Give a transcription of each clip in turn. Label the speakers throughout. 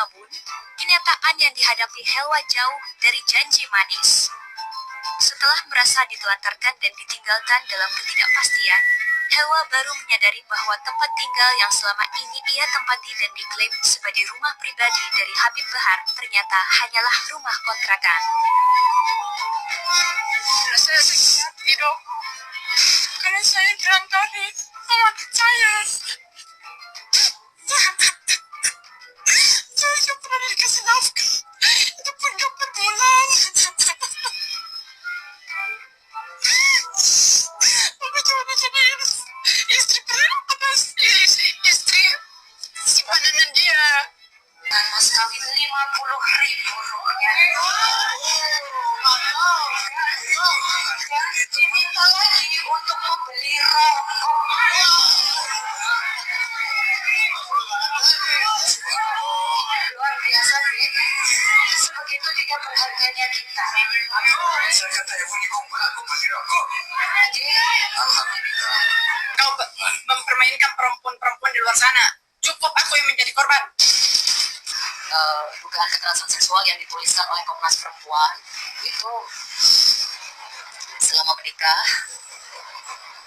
Speaker 1: Namun, kenyataan yang dihadapi Helwa jauh dari janji manis. Setelah merasa ditelantarkan dan ditinggalkan dalam ketidakpastian, Helwa baru menyadari bahwa tempat tinggal yang selama ini ia tempati dan diklaim sebagai rumah pribadi dari Habib Bahar ternyata hanyalah rumah kontrakan.
Speaker 2: Saya sakit hati dok, karena saya terlantarin sama saya. Saya juga pernah dikasih nafkah, itu pun gak per bulan. Aku cuma jadi istri istri simpanan dia. Dan mas kawin 50.000 rupiah. Diminta lagi untuk membeli rokok. Luar biasa, Dek. Sebegitu juga berharganya kita.
Speaker 3: Saya kata yang unik aku beli rokok.
Speaker 2: Alhamdulillah. Kau mempermainkan perempuan-perempuan di luar sana. Cukup aku yang menjadi korban.
Speaker 4: Dugaan kekerasan seksual yang dituliskan oleh Komnas Perempuan itu selama menikah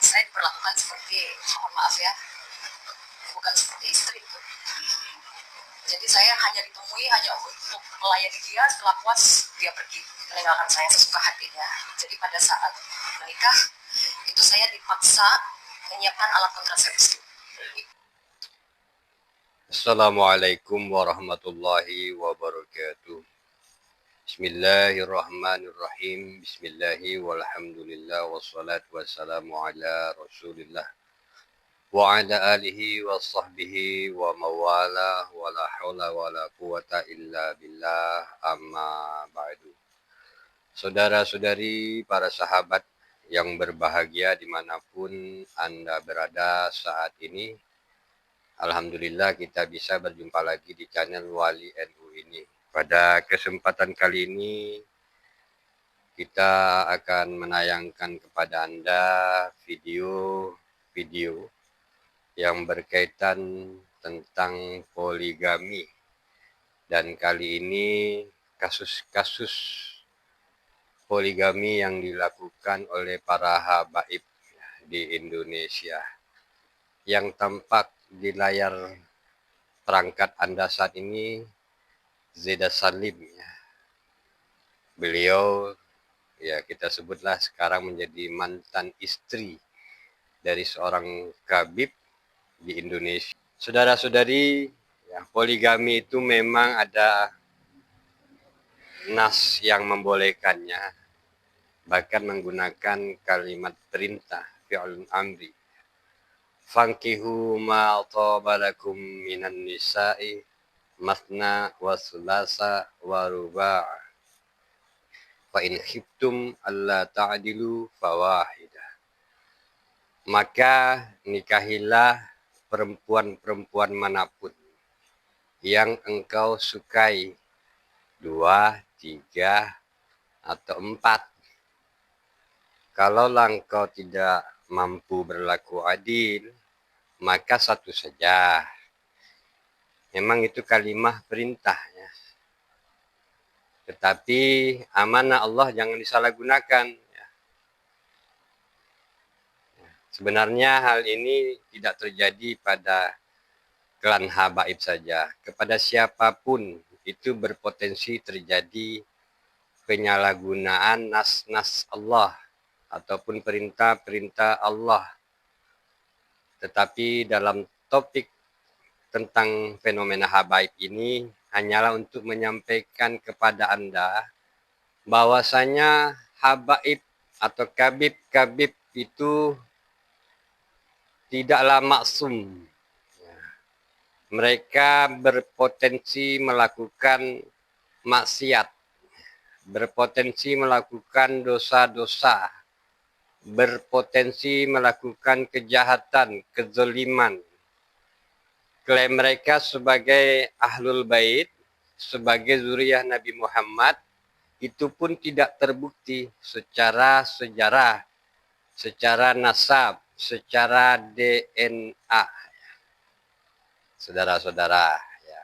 Speaker 4: saya diperlakukan seperti, mohon maaf ya, bukan seperti istri. Jadi saya hanya ditemui hanya untuk melayani dia, setelah puas dia pergi meninggalkan saya sesuka hatinya. Jadi pada saat menikah itu saya dipaksa menyiapkan alat kontrasepsi.
Speaker 5: Assalamualaikum warahmatullahi wabarakatuh. Bismillahirrahmanirrahim. Bismillahi walhamdulillah wassalatu wassalamu ala rasulillah wa ala alihi wa sahbihi wa mawala wa la hawla wa la quwata illa billah, amma ba'du. Saudara-saudari, para sahabat yang berbahagia dimanapun Anda berada saat ini, alhamdulillah kita bisa berjumpa lagi di channel Wali NU ini. Pada kesempatan kali ini kita akan menayangkan kepada Anda video-video yang berkaitan tentang poligami. Dan kali ini kasus-kasus poligami yang dilakukan oleh para habaib di Indonesia. Yang tampak di layar perangkat Anda saat ini Zeda Salim. Beliau, ya kita sebutlah sekarang menjadi mantan istri dari seorang Habib di Indonesia. Saudara-saudari, ya, poligami itu memang ada nas yang membolehkannya, bahkan menggunakan kalimat perintah, fi'lun amri. Fankihu ma taba lakum minan nisa'i masna wa sulasa wa ruba'. Fa in khiftum alla ta'dilu fawahidah. Maka nikahilah perempuan-perempuan manapun yang engkau sukai, 2, 3, atau 4. Kalaulah engkau tidak mampu berlaku adil, maka satu saja. Memang itu kalimah perintah, ya. Tetapi amanah Allah jangan disalahgunakan. Ya. Sebenarnya hal ini tidak terjadi pada klan habaib saja. Kepada siapapun itu berpotensi terjadi penyalahgunaan nas-nas Allah ataupun perintah-perintah Allah. Tetapi dalam topik tentang fenomena habaib ini hanyalah untuk menyampaikan kepada Anda bahwasanya habaib atau kabib-kabib itu tidaklah maksum. Mereka berpotensi melakukan maksiat, berpotensi melakukan dosa-dosa, berpotensi melakukan kejahatan, kezaliman. Klaim mereka sebagai ahlul bait, sebagai zuriyah Nabi Muhammad, itu pun tidak terbukti secara sejarah, secara nasab, secara DNA. Saudara-saudara, ya.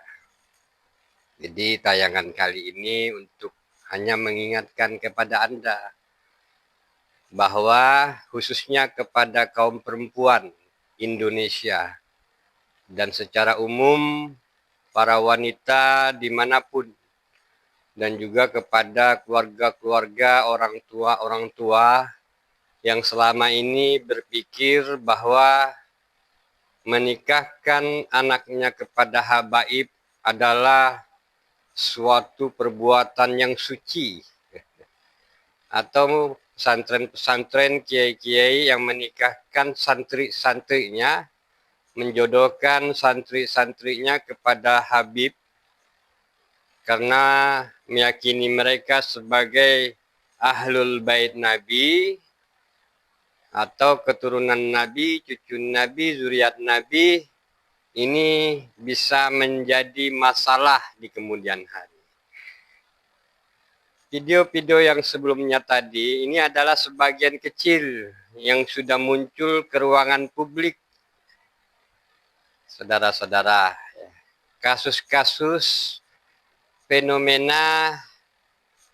Speaker 5: Jadi tayangan kali ini untuk hanya mengingatkan kepada Anda bahwa khususnya kepada kaum perempuan Indonesia dan secara umum para wanita dimanapun, dan juga kepada keluarga-keluarga orang tua yang selama ini berpikir bahwa menikahkan anaknya kepada habaib adalah suatu perbuatan yang suci, atau pesantren-pesantren, kiai-kiai yang menikahkan santri-santrinya, menjodohkan santri-santrinya kepada habib karena meyakini mereka sebagai ahlul bait Nabi atau keturunan Nabi, cucu Nabi, zuriat Nabi. Ini bisa menjadi masalah di kemudian hari. Video-video yang sebelumnya tadi ini adalah sebagian kecil yang sudah muncul ke ruangan publik. Saudara-saudara, kasus-kasus fenomena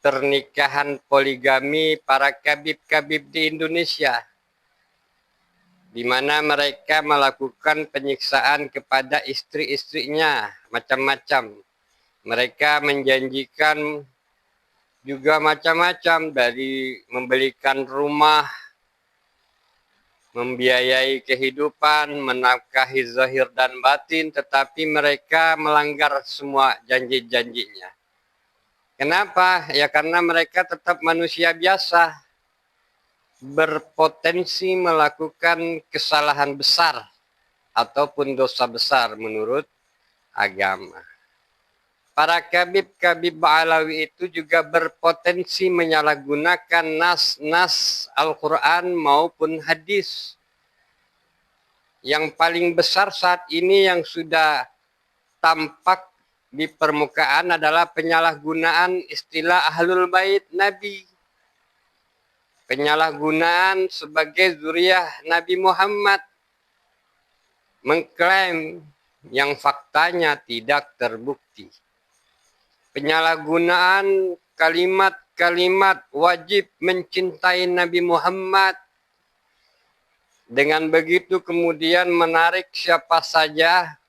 Speaker 5: pernikahan poligami para kabib-kabib di Indonesia, di mana mereka melakukan penyiksaan kepada istri-istrinya macam-macam. Mereka menjanjikan juga macam-macam, dari membelikan rumah, membiayai kehidupan, menafkahi zahir dan batin, tetapi mereka melanggar semua janji-janjinya. Kenapa? Ya karena mereka tetap manusia biasa, berpotensi melakukan kesalahan besar ataupun dosa besar menurut agama. Para kabib-kabib Ba'alawi itu juga berpotensi menyalahgunakan nas-nas Al-Quran maupun hadis. Yang paling besar saat ini yang sudah tampak di permukaan adalah penyalahgunaan istilah Ahlul Bait Nabi. Penyalahgunaan sebagai zuriyah Nabi Muhammad, mengklaim yang faktanya tidak terbukti. Penyalahgunaan kalimat-kalimat wajib mencintai Nabi Muhammad. Dengan begitu kemudian menarik siapa saja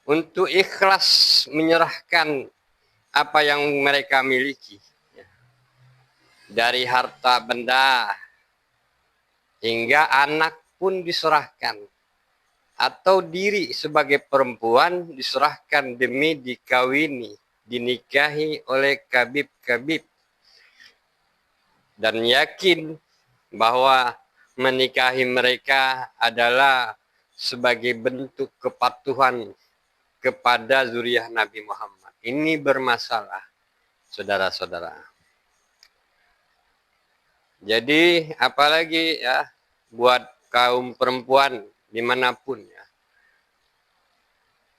Speaker 5: untuk ikhlas menyerahkan apa yang mereka miliki. Dari harta benda hingga anak pun diserahkan. Atau diri sebagai perempuan diserahkan demi dikawini, dinikahi oleh kabib-kabib. Dan yakin bahwa menikahi mereka adalah sebagai bentuk kepatuhan kepada zuriyah Nabi Muhammad. Ini bermasalah, saudara-saudara. Jadi apalagi ya buat kaum perempuan dimanapun ya.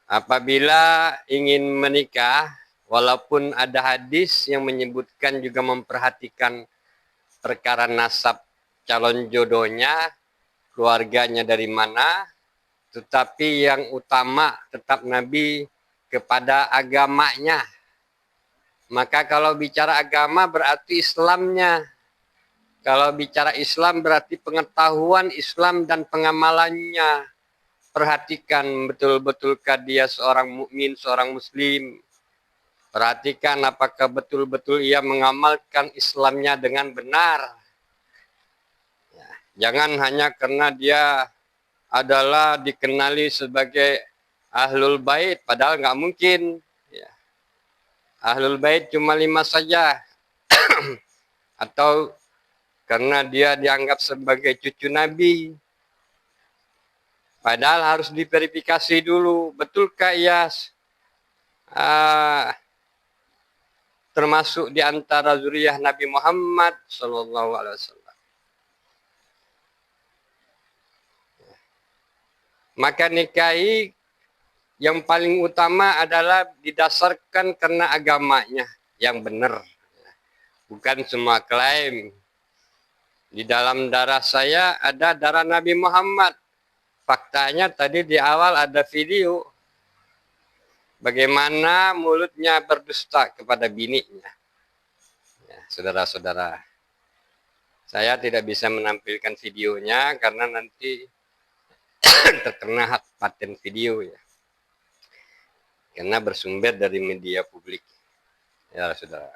Speaker 5: Apabila ingin menikah, walaupun ada hadis yang menyebutkan juga memperhatikan perkara nasab calon jodohnya, keluarganya dari mana, tetapi yang utama tetap Nabi kepada agamanya. Maka kalau bicara agama berarti Islamnya. Kalau bicara Islam berarti pengetahuan Islam dan pengamalannya. Perhatikan betul-betulkah dia seorang mukmin, seorang muslim. Perhatikan apakah betul-betul ia mengamalkan Islamnya dengan benar. Ya, jangan hanya karena dia adalah dikenali sebagai Ahlul Bait, padahal nggak mungkin. Ya. Ahlul Bait cuma 5 saja. Atau karena dia dianggap sebagai cucu Nabi. Padahal harus diverifikasi dulu. Betulkah ia termasuk di antara zuriyah Nabi Muhammad SAW. Maka nikahi yang paling utama adalah didasarkan karena agamanya yang benar. Bukan semua klaim. Di dalam darah saya ada darah Nabi Muhammad. Faktanya tadi di awal ada video bagaimana mulutnya berdusta kepada bininya. Ya, saudara-saudara, saya tidak bisa menampilkan videonya karena nanti terkena hak paten video ya. Karena bersumber dari media publik. Ya, saudara.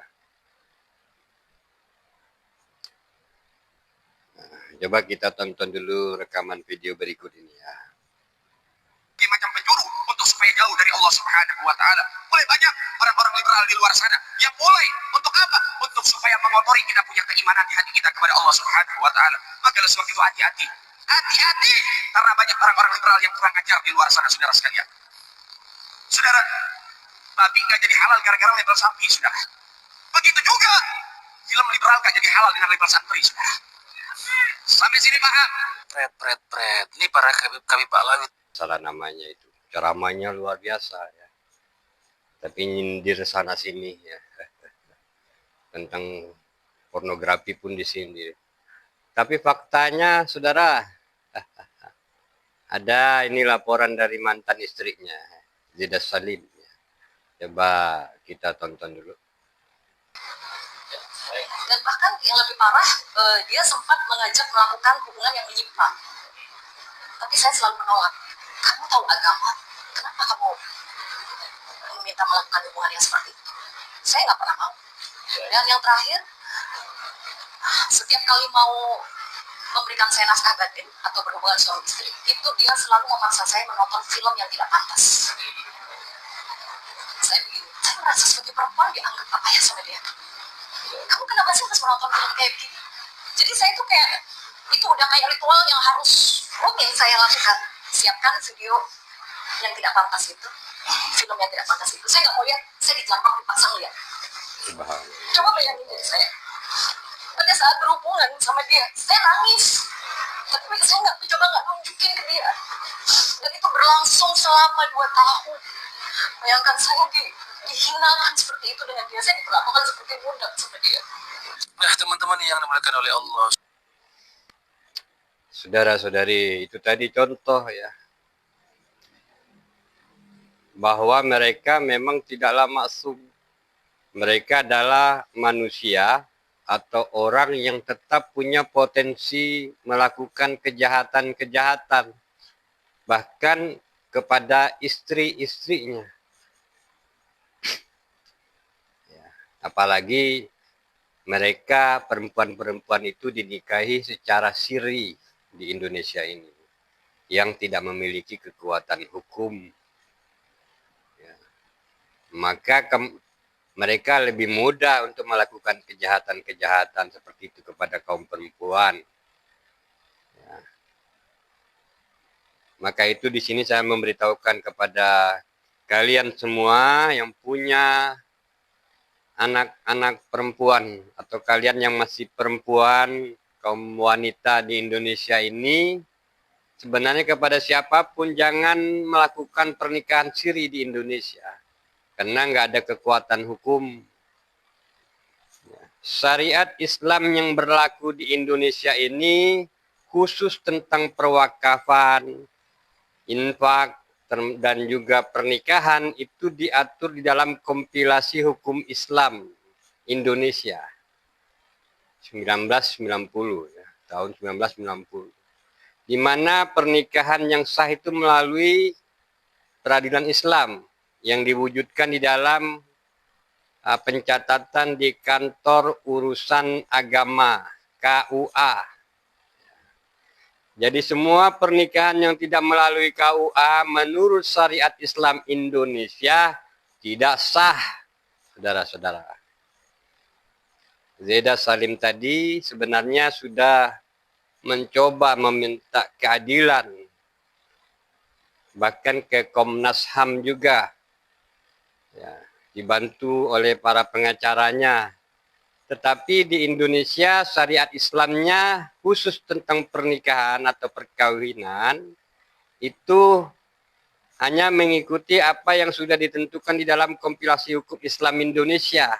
Speaker 5: Nah, coba kita tonton dulu rekaman video berikut ini ya.
Speaker 3: Macam penjuru untuk supaya jauh dari Allah Subhanahu wa taala. Mulai banyak orang-orang liberal di luar sana yang mulai untuk apa? Untuk supaya mengotori kita punya keimanan di hati kita kepada Allah Subhanahu wa taala. Maka oleh sebab itu hati-hati. Hati-hati karena banyak orang-orang liberal yang kurang ajar di luar sana, saudara sekalian. Saudara, babi nggak jadi halal gara-gara label sapi, saudara. Begitu juga film liberal nggak jadi halal dengan label santri, saudara. Sampai sini paham? Pret. Ini para kabib Pak Lawit.
Speaker 5: Salah namanya itu. Ceramahnya luar biasa ya. Tapi nyindir sana sini ya. Tentang pornografi pun disindir. Tapi faktanya saudara, ada ini laporan dari mantan istrinya, Zida Salim. Coba kita tonton dulu.
Speaker 4: Dan bahkan yang lebih parah, dia sempat mengajak melakukan hubungan yang menyimpang. Tapi saya selalu menolak. Kamu tahu agama, kenapa kamu meminta melakukan hubungan yang seperti itu? Saya nggak pernah mau. Dan yang terakhir, setiap kali mau memberikan saya naskah batin atau berhubungan suami istri, itu dia selalu memaksa saya menonton film yang tidak pantas. Saya begini, saya merasa sebagai perempuan dianggap apa ya sama dia. Kamu kenapa sih harus menonton film kayak begini? Jadi saya tuh kayak, itu udah kayak ritual yang harus rutin saya lakukan. Siapkan video yang tidak pantas itu, film yang tidak pantas itu. Saya nggak mau lihat, saya dijambak dipasang lihat. Coba bayangin diri saya. Pada saat berhubungan sama dia, saya nangis. Tapi saya coba nggak nunjukin ke dia. Dan itu berlangsung selama 2 tahun. Bayangkan saya dihinakan seperti itu dengan dia. Saya diperlakukan seperti budak sama dia.
Speaker 3: Nah, teman-teman yang dimuliakan oleh Allah.
Speaker 5: Saudara-saudari, itu tadi contoh ya. Bahwa mereka memang tidaklah maksum. Mereka adalah manusia atau orang yang tetap punya potensi melakukan kejahatan-kejahatan. Bahkan kepada istri-istrinya. Ya, apalagi mereka perempuan-perempuan itu dinikahi secara siri di Indonesia ini. Yang tidak memiliki kekuatan hukum. Ya. Maka mereka lebih mudah untuk melakukan kejahatan-kejahatan seperti itu kepada kaum perempuan. Ya. Maka itu di sini saya memberitahukan kepada kalian semua yang punya anak-anak perempuan atau kalian yang masih perempuan, kaum wanita di Indonesia ini, sebenarnya kepada siapapun jangan melakukan pernikahan siri di Indonesia. Karena nggak ada kekuatan hukum. Syariat Islam yang berlaku di Indonesia ini khusus tentang perwakafan, infak, dan juga pernikahan itu diatur di dalam kompilasi hukum Islam Indonesia 1990 ya, tahun 1990. Di mana pernikahan yang sah itu melalui peradilan Islam yang diwujudkan di dalam pencatatan di kantor urusan agama KUA. Jadi semua pernikahan yang tidak melalui KUA menurut syariat Islam Indonesia tidak sah, saudara-saudara. Zida Salim tadi sebenarnya sudah mencoba meminta keadilan, bahkan ke Komnas HAM juga. Ya, dibantu oleh para pengacaranya. Tetapi di Indonesia syariat Islamnya khusus tentang pernikahan atau perkawinan itu hanya mengikuti apa yang sudah ditentukan di dalam kompilasi hukum Islam Indonesia.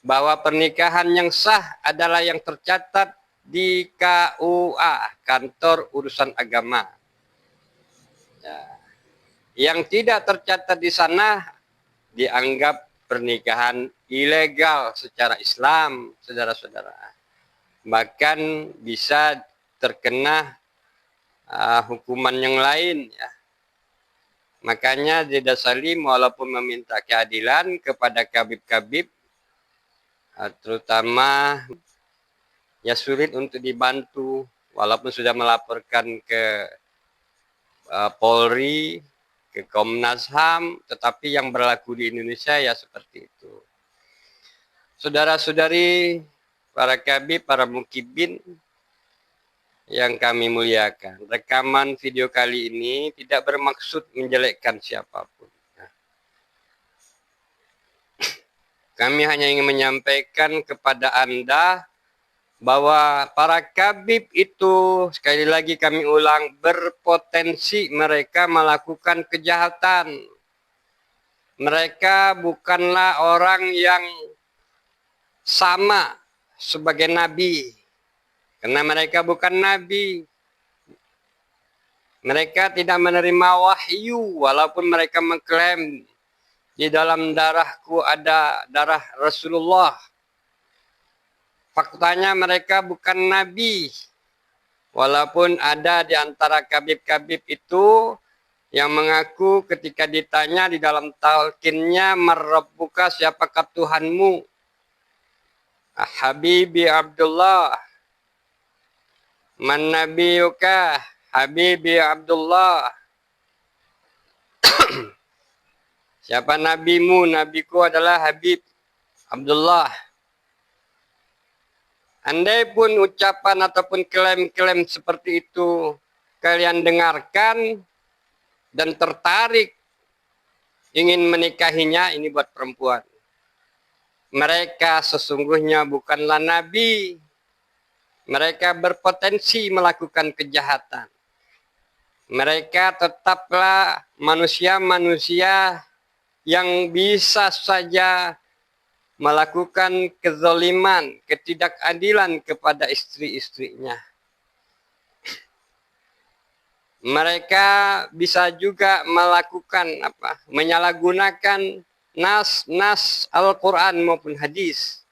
Speaker 5: Bahwa pernikahan yang sah adalah yang tercatat di KUA, Kantor Urusan Agama. Ya. Yang tidak tercatat di sana dianggap pernikahan ilegal secara Islam, saudara-saudara. Bahkan bisa terkena hukuman yang lain, ya. Makanya Zaidah Salim walaupun meminta keadilan kepada kabib-kabib, terutama ya sulit untuk dibantu, walaupun sudah melaporkan ke Polri, ke Komnas HAM, tetapi yang berlaku di Indonesia ya seperti itu. Saudara-saudari, para kabib, para mukibin yang kami muliakan, rekaman video kali ini tidak bermaksud menjelekkan siapapun. Kami hanya ingin menyampaikan kepada Anda bahwa para kabib itu, sekali lagi kami ulang, berpotensi mereka melakukan kejahatan. Mereka bukanlah orang yang sama sebagai nabi. Karena mereka bukan nabi. Mereka tidak menerima wahyu, walaupun mereka mengklaim di dalam darahku ada darah Rasulullah. Faktanya mereka bukan nabi. Walaupun ada di antara kabib-kabib itu yang mengaku ketika ditanya di dalam talqinnya, "Marrabbuka, siapakah Tuhanmu?" "Habibi Abdullah." "Man nabiyuka?" "Habibi Abdullah." "Siapa nabimu?" "Nabiku adalah Habib Abdullah." Andai pun ucapan ataupun klaim-klaim seperti itu kalian dengarkan dan tertarik ingin menikahinya, ini buat perempuan. Mereka sesungguhnya bukanlah nabi. Mereka berpotensi melakukan kejahatan. Mereka tetaplah manusia-manusia yang bisa saja melakukan kezaliman, ketidakadilan kepada istri-istrinya. Mereka bisa juga melakukan menyalahgunakan nas Al-Quran maupun hadis.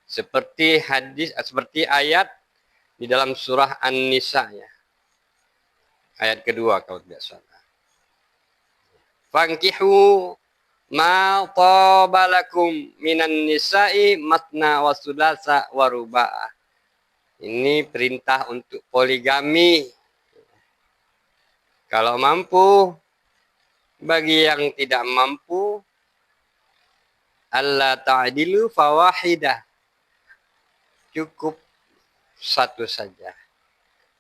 Speaker 5: Seperti ayat di dalam surah An-Nisa, ya. Ayat kedua kalau tidak salah. "Fankihu ma taba lakum minan nisa'i matna wa sulasa wa ruba'." Ini perintah untuk poligami. Kalau mampu, bagi yang tidak mampu, alla ta'dilu fawahidah. Cukup satu saja.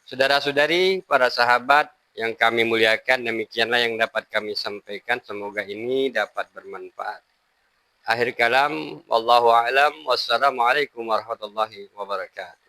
Speaker 5: Saudara-saudari, para sahabat yang kami muliakan, demikianlah yang dapat kami sampaikan. Semoga ini dapat bermanfaat. Akhir kalam, wallahu a'lam, wassalamualaikum warahmatullahi wabarakatuh.